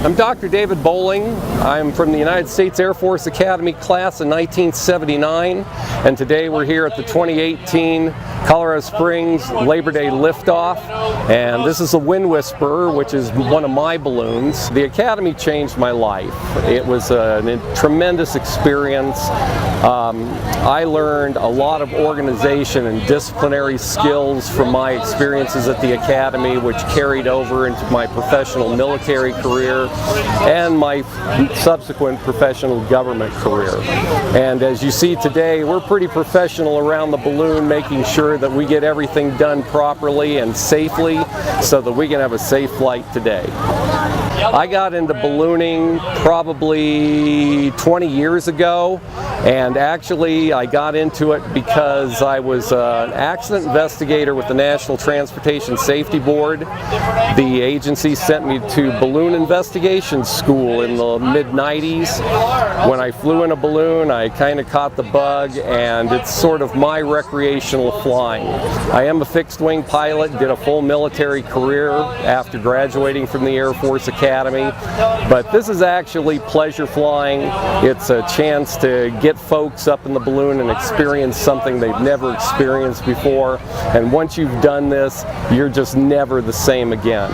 I'm Dr. David Bowling. I'm from the United States Air Force Academy class in 1979, and today we're here at the 2018 Colorado Springs Labor Day liftoff, and this is a Wind Whisperer, which is one of my balloons. The Academy changed my life. It was a tremendous experience. I learned a lot of organization and disciplinary skills from my experiences at the Academy, which carried over into my professional military career and my subsequent professional government career. And as you see today, we're pretty professional around the balloon, making sure that we get everything done properly and safely so that we can have a safe flight today. I got into ballooning probably 20 years ago, and actually I got into it because I was an accident investigator with the National Transportation Safety Board. The agency sent me to balloon investigation school in the mid-90s. When I flew in a balloon, I kind of caught the bug, and it's sort of my recreational flying. I am a fixed-wing pilot, did a full military career after graduating from the Air Force Academy, but this is actually pleasure flying. It's a chance to get folks up in the balloon and experience something they've never experienced before, and once you've done this, you're just never the same again.